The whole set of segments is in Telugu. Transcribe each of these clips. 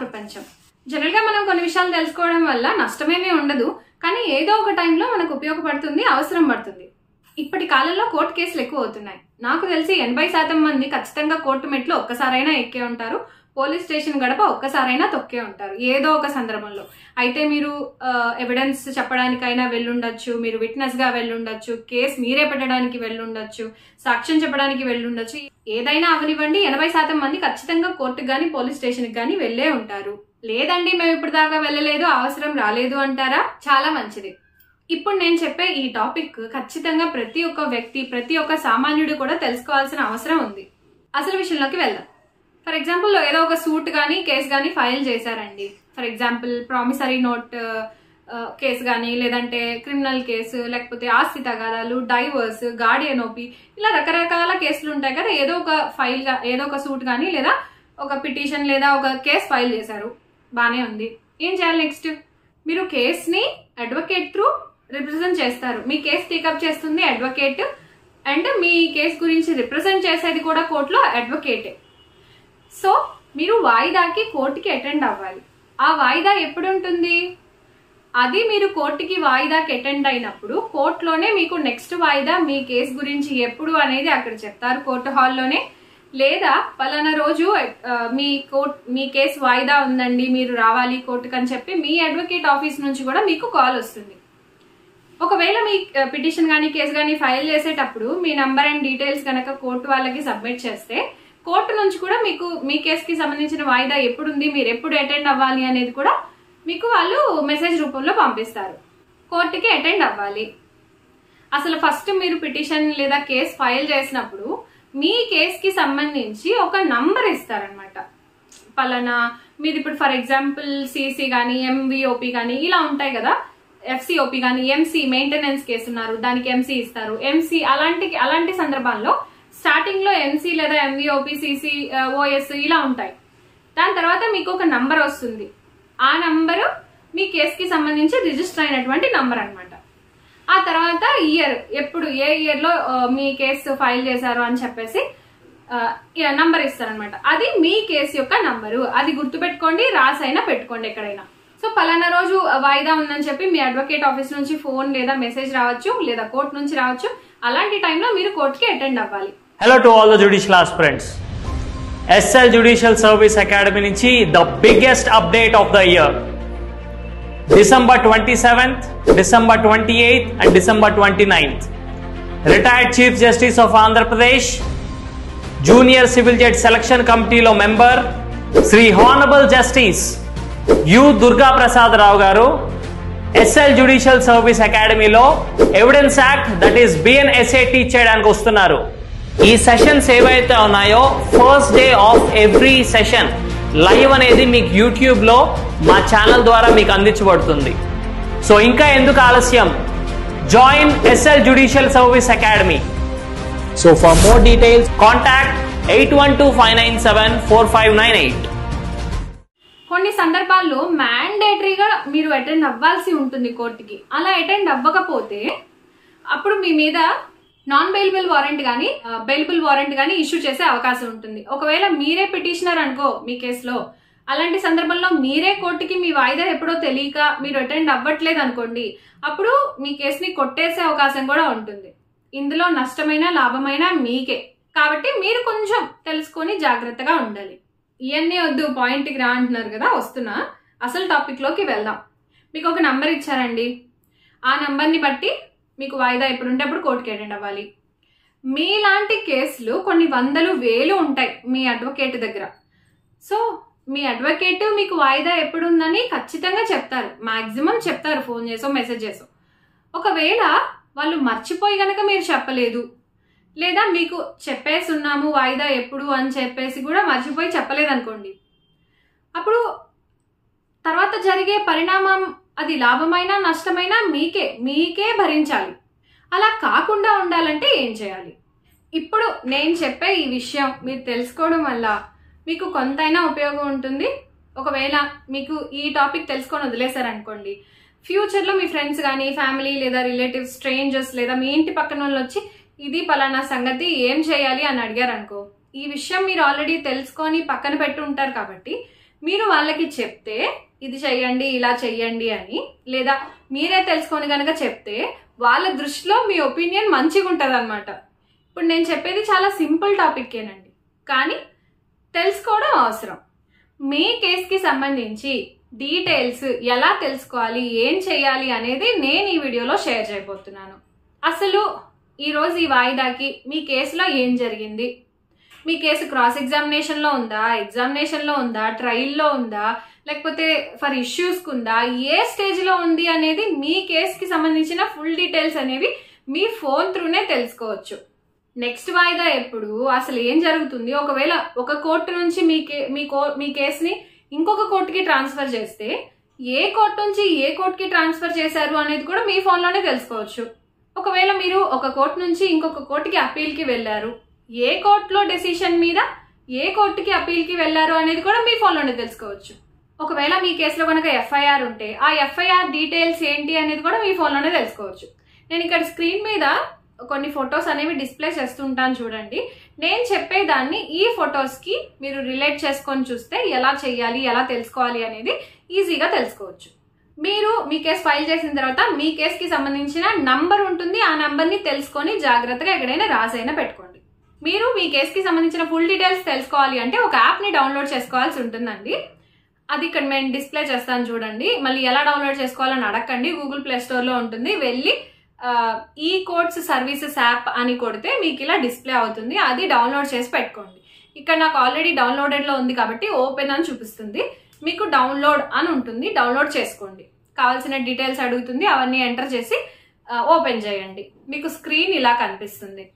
ప్రపంచం. జనరల్ గా మనం కొన్ని విషయాలు తెలుసుకోవడం వల్ల నష్టమేమీ ఉండదు, కానీ ఏదో ఒక టైంలో మనకు ఉపయోగపడుతుంది, అవసరం పడుతుంది. ఇప్పటి కాలంలో కోర్టు కేసులు ఎక్కువ అవుతున్నాయి. నాకు తెలిసి 80% మంది ఖచ్చితంగా కోర్టు మెట్లు ఒక్కసారైనా ఎక్కే ఉంటారు, పోలీస్ స్టేషన్ గడప ఒక్కసారైనా తొక్కే ఉంటారు ఏదో ఒక సందర్భంలో. అయితే మీరు ఎవిడెన్స్ చెప్పడానికైనా వెళ్ళుండొచ్చు, మీరు విట్నెస్ గా వెళ్ళుండొచ్చు, కేసు మీరే పెట్టడానికి వెళ్ళుండొచ్చు, సాక్ష్యం చెప్పడానికి వెళ్ళుండొచ్చు. ఏదైనా అవనివ్వండి, 80% మంది ఖచ్చితంగా కోర్టుకు గానీ పోలీస్ స్టేషన్ కి గానీ వెళ్లే ఉంటారు. లేదండి మేము ఇప్పుడు దాకా వెళ్ళలేదు, అవసరం రాలేదు అంటారా? చాలా మంచిది. ఇప్పుడు నేను చెప్పే ఈ టాపిక్ ఖచ్చితంగా ప్రతి ఒక్క వ్యక్తి, ప్రతి ఒక్క సామాన్యుడు కూడా తెలుసుకోవాల్సిన అవసరం ఉంది. అసలు విషయంలోకి వెళ్దాం. ఫర్ ఎగ్జాంపుల్ ఏదో ఒక సూట్ గానీ కేసు గానీ ఫైల్ చేశారండి. For example promissory note case గానీ, లేదంటే క్రిమినల్ కేసు, లేకపోతే ఆస్తి తగాదాలు, డైవర్స్, గార్డియన్ ఓపీ, ఇలా రకరకాల కేసులు ఉంటాయి కదా. ఏదో ఒక ఫైల్ గా, ఏదో ఒక సూట్ గానీ లేదా ఒక పిటిషన్ లేదా ఒక కేసు ఫైల్ చేశారు, బానే ఉంది. ఏం చేయాలి నెక్స్ట్? మీరు కేసుని అడ్వకేట్ త్రూ రిప్రజెంట్ చేస్తారు. మీ కేసు టేకప్ చేస్తుంది అడ్వకేట్, అండ్ మీ కేసు గురించి రిప్రజెంట్ చేసేది కూడా కోర్టులో అడ్వకేటే. సో మీరు వాయిదాకి కోర్టుకి అటెండ్ అవ్వాలి. ఆ వాయిదా ఎప్పుడు ఉంటుంది? అది మీరు కోర్టుకి వాయిదాకి అటెండ్ అయినప్పుడు కోర్టులోనే మీకు నెక్స్ట్ వాయిదా మీ కేసు గురించి ఎప్పుడు అనేది అక్కడ చెప్తారు, కోర్టు హాల్లోనే. లేదా పలానా రోజు మీ కేసు వాయిదా ఉందండి, మీరు రావాలి కోర్టుకు అని చెప్పి మీ అడ్వకేట్ ఆఫీస్ నుంచి కూడా మీకు కాల్ వస్తుంది. ఒకవేళ మీ పిటిషన్ కానీ కేసు కానీ ఫైల్ చేసేటప్పుడు మీ నంబర్ అండ్ డీటెయిల్స్ కనుక కోర్టు వాళ్ళకి సబ్మిట్ చేస్తే కోర్టు నుంచి కూడా మీకు మీ కేసుకి సంబంధించిన వాయిదా ఎప్పుడు ఉంది, మీరు ఎప్పుడు అటెండ్ అవ్వాలి అనేది కూడా మీకు వాళ్ళు మెసేజ్ రూపంలో పంపిస్తారు. కోర్టుకి అటెండ్ అవ్వాలి. అసలు ఫస్ట్ మీరు పిటిషన్ లేదా కేసు ఫైల్ చేసినప్పుడు మీ కేసుకి సంబంధించి ఒక నంబర్ ఇస్తారనమాట. పలానా మీరు ఇప్పుడు ఫర్ ఎగ్జాంపుల్ సిసి కానీ, ఎంవిఓపి కానీ ఇలా ఉంటాయి కదా, ఎఫ్సిఓపి కానీ, ఎంసీ మెయింటెనెన్స్ కేసు ఉన్నారు, దానికి ఎంసీ ఇస్తారు. ఎంసీ అలాంటి సందర్భాల్లో స్టార్టింగ్ లో ఎంసీ లేదా ఎంవిఓపి, సిసి, ఓఎస్ ఇలా ఉంటాయి. దాని తర్వాత మీకు ఒక నంబర్ వస్తుంది. ఆ నంబరు మీ కేసుకి సంబంధించి రిజిస్టర్ అయినటువంటి నంబర్ అనమాట. ఆ తర్వాత ఇయర్, ఎప్పుడు ఏ ఇయర్ లో మీ కేసు ఫైల్ చేశారు అని చెప్పేసి నంబర్ ఇస్తారనమాట. అది మీ కేసు యొక్క నంబరు. అది గుర్తుపెట్టుకోండి, రాసైనా పెట్టుకోండి ఎక్కడైనా. సో పలానా రోజు వాయిదా ఉందని చెప్పి మీ అడ్వకేట్ ఆఫీస్ నుంచి ఫోన్ లేదా మెసేజ్ రావచ్చు, లేదా కోర్టు నుంచి రావచ్చు. అలాంటి టైంలో మీరు కోర్టుకి అటెండ్ అవ్వాలి. Hello to all the judicial aspirants. SL Judicial Service Academy నుంచి the biggest update of the year. December 27th, December 28th and December 29th. Retired Chief Justice of Andhra Pradesh, Junior Civil Judge Selection Committee lo member Sri Honorable Justice U Durga Prasad Rao garu SL Judicial Service Academy lo Evidence Act, that is BNSA teach cheyadaniki vastunnaru. ఈ సెషన్స్ ఏవైతే ఉన్నాయో first day of every session live అనేది మీకు యూట్యూబ్ లో మా ఛానల్ ద్వారా మీకు అందించబడుతుంది. సో ఇంకా ఎందుకు ఆలస్యం, join SL Judicial Service Academy. So for more details contact 8125974598. కొన్ని సందర్భాల్లో మ్యాండేటరీగా మీరు అటెండ్ అవ్వాల్సి ఉంటుంది కోర్టుకి. అలా అటెండ్ అవ్వకపోతే అప్పుడు మీ మీద నాన్ బెయిలబుల్ వారెంట్ గానీ, బెయిలబుల్ వారెంట్ గానీ ఇష్యూ చేసే అవకాశం ఉంటుంది. ఒకవేళ మీరే పిటిషనర్ అనుకో మీ కేసులో, అలాంటి సందర్భంలో మీరే కోర్టుకి మీ వాయిదా ఎప్పుడో తెలియక మీరు అటెండ్ అవ్వట్లేదు అనుకోండి, అప్పుడు మీ కేసుని కొట్టేసే అవకాశం కూడా ఉంటుంది. ఇందులో నష్టమైన లాభమైన మీకే. కాబట్టి మీరు కొంచెం తెలుసుకొని జాగ్రత్తగా ఉండాలి. ఇవన్నీ వద్దు, పాయింట్కి రా అంటున్నారు కదా, వస్తున్నా. అసలు టాపిక్ లోకి వెళ్దాం. మీకు ఒక నంబర్ ఇచ్చారండి, ఆ నంబర్ని బట్టి మీకు వాయిదా ఎప్పుడుంటే అప్పుడు కోర్టుకి అటెండ్ అవ్వాలి. మీలాంటి కేసులు కొన్ని వందలు వేలు ఉంటాయి మీ అడ్వకేట్ దగ్గర. సో మీ అడ్వకేట్ మీకు వాయిదా ఎప్పుడుందని ఖచ్చితంగా చెప్తారు, మాక్సిమం చెప్తారు, ఫోన్ చేసో మెసేజ్ చేసో. ఒకవేళ వాళ్ళు మర్చిపోయి గనక మీరు చెప్పలేదు, లేదా మీకు చెప్పేసి ఉన్నాము వాయిదా ఎప్పుడు అని చెప్పేసి కూడా మర్చిపోయి చెప్పలేదు అనుకోండి, అప్పుడు తర్వాత జరిగే పరిణామం అది లాభమైనా నష్టమైనా మీకే భరించాలి. అలా కాకుండా ఉండాలంటే ఏం చేయాలి? ఇప్పుడు నేను చెప్పే ఈ విషయం మీరు తెలుసుకోవడం వల్ల మీకు కొంతైనా ఉపయోగం ఉంటుంది. ఒకవేళ మీకు ఈ టాపిక్ తెలుసుకొని వదిలేశారనుకోండి, ఫ్యూచర్లో మీ ఫ్రెండ్స్ కానీ, ఫ్యామిలీ లేదా రిలేటివ్స్, స్ట్రేంజర్స్ లేదా మీ ఇంటి పక్కన వాళ్ళు వచ్చి ఇది పలానా సంగతి ఏం చేయాలి అని అడిగారు అనుకో, ఈ విషయం మీరు ఆల్రెడీ తెలుసుకొని పక్కన పెట్టి ఉంటారు కాబట్టి మీరు వాళ్ళకి చెప్తే ఇది చెయ్యండి ఇలా చెయ్యండి అని, లేదా మీరే తెలుసుకొని కనుక చెప్తే వాళ్ళ దృష్టిలో మీ ఒపీనియన్ మంచిగా ఉంటుంది అనమాట. ఇప్పుడు నేను చెప్పేది చాలా సింపుల్ టాపిక్కేనండి, కానీ తెలుసుకోవడం అవసరం. మీ కేసుకి సంబంధించి డీటెయిల్స్ ఎలా తెలుసుకోవాలి, ఏం చేయాలి అనేది నేను ఈ వీడియోలో షేర్ చేయబోతున్నాను. అసలు ఈరోజు ఈ వాయిదాకి మీ కేసులో ఏం జరిగింది, మీ కేసు క్రాస్ ఎగ్జామినేషన్లో ఉందా, ఎగ్జామినేషన్లో ఉందా, ట్రయల్లో ఉందా, లేకపోతే ఫర్ ఇష్యూస్కి ఉందా, ఏ స్టేజ్లో ఉంది అనేది మీ కేసుకి సంబంధించిన ఫుల్ డీటెయిల్స్ అనేవి మీ ఫోన్ త్రూనే తెలుసుకోవచ్చు. నెక్స్ట్ వాయిదా ఎప్పుడు, అసలు ఏం జరుగుతుంది, ఒకవేళ ఒక కోర్టు నుంచి మీ కేసుని ఇంకొక కోర్టుకి ట్రాన్స్ఫర్ చేస్తే ఏ కోర్టు నుంచి ఏ కోర్టుకి ట్రాన్స్ఫర్ చేశారు అనేది కూడా మీ ఫోన్లోనే తెలుసుకోవచ్చు. ఒకవేళ మీరు ఒక కోర్టు నుంచి ఇంకొక కోర్టుకి అప్పీల్కి వెళ్ళారు, ఏ కోర్టులో డెసిషన్ మీద ఏ కోర్టుకి అప్పీల్కి వెళ్ళారు అనేది కూడా మీ ఫోన్లోనే తెలుసుకోవచ్చు. ఒకవేళ మీ కేసులో కనుక ఎఫ్ఐఆర్ ఉంటే ఆ ఎఫ్ఐఆర్ డీటెయిల్స్ ఏంటి అనేది కూడా మీ ఫోన్లోనే తెలుసుకోవచ్చు. నేను ఇక్కడ స్క్రీన్ మీద కొన్ని ఫొటోస్ అనేవి డిస్ప్లే చేస్తుంటాను చూడండి. నేను చెప్పేదాన్ని ఈ ఫొటోస్కి మీరు రిలేట్ చేసుకొని చూస్తే ఎలా చేయాలి, ఎలా తెలుసుకోవాలి అనేది ఈజీగా తెలుసుకోవచ్చు. మీరు మీ కేసు ఫైల్ చేసిన తర్వాత మీ కేసుకి సంబంధించిన నంబర్ ఉంటుంది, ఆ నంబర్ని తెలుసుకొని జాగ్రత్తగా ఎక్కడైనా రాసైనా పెట్టుకోండి. మీరు మీ కేసుకి సంబంధించిన ఫుల్ డీటెయిల్స్ తెలుసుకోవాలి అంటే ఒక యాప్ని డౌన్లోడ్ చేసుకోవాల్సి ఉంటుందండి. అది ఇక్కడ నేను డిస్ప్లే చేస్తాను చూడండి. మళ్ళీ ఎలా డౌన్లోడ్ చేసుకోవాలని అడగండి, గూగుల్ ప్లే స్టోర్లో ఉంటుంది. వెళ్ళి ఈ కోర్ట్స్ సర్వీసెస్ యాప్ అని కొడితే మీకు ఇలా డిస్ప్లే అవుతుంది. అది డౌన్లోడ్ చేసి పెట్టుకోండి. ఇక్కడ నాకు ఆల్రెడీ డౌన్లోడెడ్లో ఉంది కాబట్టి ఓపెన్ అని చూపిస్తుంది. మీకు డౌన్లోడ్ అని ఉంటుంది, డౌన్లోడ్ చేసుకోండి. కావాల్సిన డీటెయిల్స్ అడుగుతుంది, అవన్నీ ఎంటర్ చేసి ఓపెన్ చేయండి. మీకు స్క్రీన్ ఇలా కనిపిస్తుంది.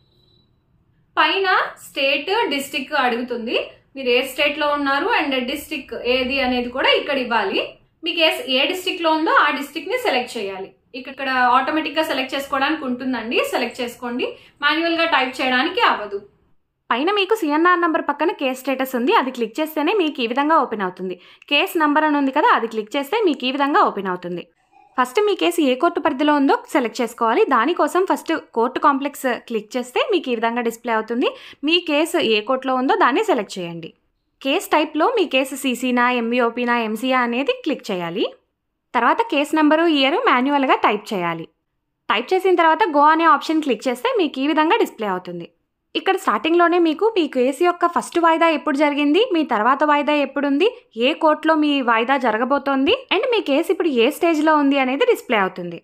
పైన స్టేట్, డిస్టిక్ అడుగుతుంది. మీరు ఏ స్టేట్లో ఉన్నారు అండ్ డిస్టిక్ ఏది అనేది కూడా ఇక్కడ ఇవ్వాలి. మీకు ఏ డిస్టిక్ లో ఉందో ఆ డిస్టిక్ ని సెలెక్ట్ చేయాలి. ఇక్కడ ఆటోమేటిక్ గా సెలెక్ట్ చేసుకోవడానికి ఉంటుందండి, సెలెక్ట్ చేసుకోండి. మాన్యువల్ గా టైప్ చేయడానికి అవ్వదు. పైన మీకు సిఎన్ఆర్ నంబర్ పక్కన కేస్ స్టేటస్ ఉంది, అది క్లిక్ చేస్తేనే మీకు ఈ విధంగా ఓపెన్ అవుతుంది. కేస్ నంబర్ అని ఉంది కదా, అది క్లిక్ చేస్తే మీకు ఈ విధంగా ఓపెన్ అవుతుంది. ఫస్ట్ మీ కేసు ఏ కోర్టు పరిధిలో ఉందో సెలెక్ట్ చేసుకోవాలి. దానికోసం ఫస్ట్ కోర్టు కాంప్లెక్స్ క్లిక్ చేస్తే మీకు ఈ విధంగా డిస్ప్లే అవుతుంది. మీ కేసు ఏ కోర్టులో ఉందో దాన్ని సెలెక్ట్ చేయండి. కేస్ టైప్లో మీ కేసు సీసీనా, ఎంబీఓపీనా, ఎంసీఆ అనేది క్లిక్ చేయాలి. తర్వాత కేస్ నెంబరు, ఇయర్ మాన్యువల్గా టైప్ చేయాలి. టైప్ చేసిన తర్వాత గో అనే ఆప్షన్ క్లిక్ చేస్తే మీకు ఈ విధంగా డిస్ప్లే అవుతుంది. ఇక్కడ స్టార్టింగ్లోనే మీకు మీ కేసు యొక్క ఫస్ట్ వాయిదా ఎప్పుడు జరిగింది, మీ తర్వాత వాయిదా ఎప్పుడుంది, ఏ కోర్టులో మీ వాయిదా జరగబోతోంది అండ్ మీ కేసు ఇప్పుడు ఏ స్టేజ్లో ఉంది అనేది డిస్ప్లే అవుతుంది.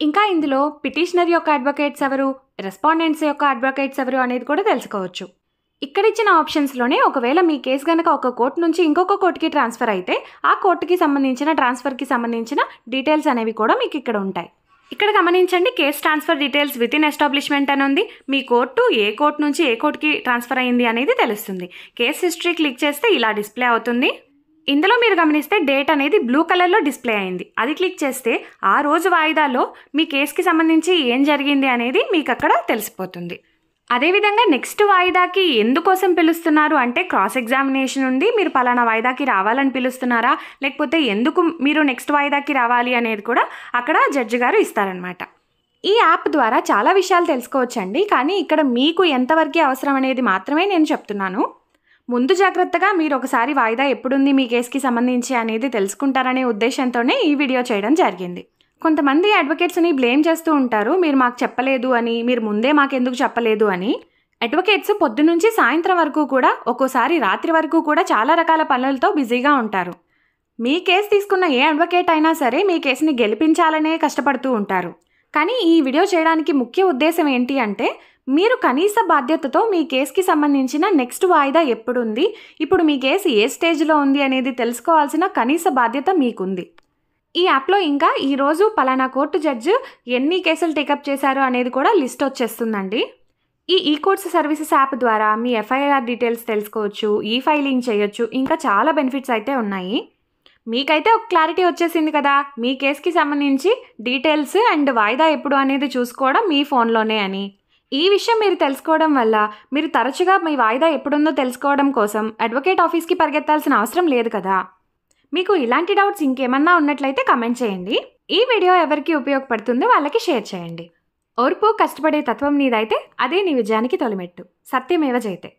ఇంకా ఇందులో పిటిషనర్ యొక్క అడ్వకేట్స్ ఎవరు, రెస్పాండెంట్స్ యొక్క అడ్వకేట్స్ ఎవరు అనేది కూడా తెలుసుకోవచ్చు. ఇక్కడ ఇచ్చిన ఆప్షన్స్లోనే ఒకవేళ మీ కేసు కనుక ఒక కోర్టు నుంచి ఇంకొక కోర్టుకి ట్రాన్స్ఫర్ అయితే ఆ కోర్టుకి సంబంధించిన ట్రాన్స్ఫర్కి సంబంధించిన డీటెయిల్స్ అనేవి కూడా మీకు ఇక్కడ ఉంటాయి. ఇక్కడ గమనించండి, case transfer details with in establishment అని ఉంది. మీ కోర్టు ఏ కోర్టు నుంచి ఏ కోర్టుకి ట్రాన్స్ఫర్ అయింది అనేది తెలుస్తుంది. కేస్ హిస్టరీ క్లిక్ చేస్తే ఇలా డిస్ప్లే అవుతుంది. ఇందులో మీరు గమనిస్తే డేట్ అనేది బ్లూ కలర్లో డిస్ప్లే అయింది. అది క్లిక్ చేస్తే ఆ రోజు వాయిదాలో మీ కేసుకి సంబంధించి ఏం జరిగింది అనేది మీకు అక్కడ తెలిసిపోతుంది. అదేవిధంగా నెక్స్ట్ వాయిదాకి ఎందుకోసం పిలుస్తున్నారు అంటే క్రాస్ ఎగ్జామినేషన్ ఉండి మీరు పలానా వాయిదాకి రావాలని పిలుస్తున్నారా, లేకపోతే ఎందుకు మీరు నెక్స్ట్ వాయిదాకి రావాలి అనేది కూడా అక్కడ జడ్జి గారు ఇస్తారనమాట. ఈ యాప్ ద్వారా చాలా విషయాలు తెలుసుకోవచ్చండి, కానీ ఇక్కడ మీకు ఎంతవరకు అవసరం అనేది మాత్రమే నేను చెప్తున్నాను. ముందు జాగ్రత్తగా మీరు ఒకసారి వాయిదా ఎప్పుడుంది మీ కేసుకి సంబంధించి అనేది తెలుసుకుంటారనే ఉద్దేశంతోనే ఈ వీడియో చేయడం జరిగింది. కొంతమంది అడ్వకేట్స్ని బ్లేమ్ చేస్తూ ఉంటారు, మీరు మాకు చెప్పలేదు అని, మీరు ముందే మాకెందుకు చెప్పలేదు అని. అడ్వకేట్స్ పొద్దునుంచి సాయంత్రం వరకు కూడా, ఒక్కోసారి రాత్రి వరకు కూడా చాలా రకాల పనులతో బిజీగా ఉంటారు. మీ కేసు తీసుకున్న ఏ అడ్వకేట్ అయినా సరే మీ కేసుని గెలిపించాలనే కష్టపడుతూ ఉంటారు. కానీ ఈ వీడియో చేయడానికి ముఖ్య ఉద్దేశం ఏంటి అంటే మీరు కనీస బాధ్యతతో మీ కేసుకి సంబంధించిన నెక్స్ట్ వాయిదా ఎప్పుడుంది, ఇప్పుడు మీ కేసు ఏ స్టేజ్లో ఉంది అనేది తెలుసుకోవాల్సిన కనీస బాధ్యత మీకుంది. ఈ యాప్లో ఇంకా ఈరోజు పలానా కోర్టు జడ్జి ఎన్ని కేసులు టేకప్ చేశారు అనేది కూడా లిస్ట్ వచ్చేస్తుందండి. ఈ కోర్ట్స్ సర్వీసెస్ యాప్ ద్వారా మీ ఎఫ్ఐఆర్ డీటెయిల్స్ తెలుసుకోవచ్చు, ఈ ఫైలింగ్ చేయొచ్చు, ఇంకా చాలా బెనిఫిట్స్ అయితే ఉన్నాయి. మీకైతే ఒక క్లారిటీ వచ్చేసింది కదా, మీ కేసుకి సంబంధించి డీటెయిల్స్ అండ్ వాయిదా ఎప్పుడు అనేది చూసుకోవడం మీ ఫోన్లోనే అని. ఈ విషయం మీరు తెలుసుకోవడం వల్ల మీరు తరచుగా మీ వాయిదా ఎప్పుడుందో తెలుసుకోవడం కోసం అడ్వకేట్ ఆఫీస్కి పరిగెత్తాల్సిన అవసరం లేదు కదా. మీకు ఇలాంటి డౌట్స్ ఇంకేమన్నా ఉన్నట్లయితే కమెంట్ చేయండి. ఈ వీడియో ఎవరికి ఉపయోగపడుతుందో వాళ్ళకి షేర్ చేయండి. ఓర్పు, కష్టపడే తత్వం నీదైతే అదే నీ విజయానికి తొలిమెట్టు. సత్యమేవ జయతే.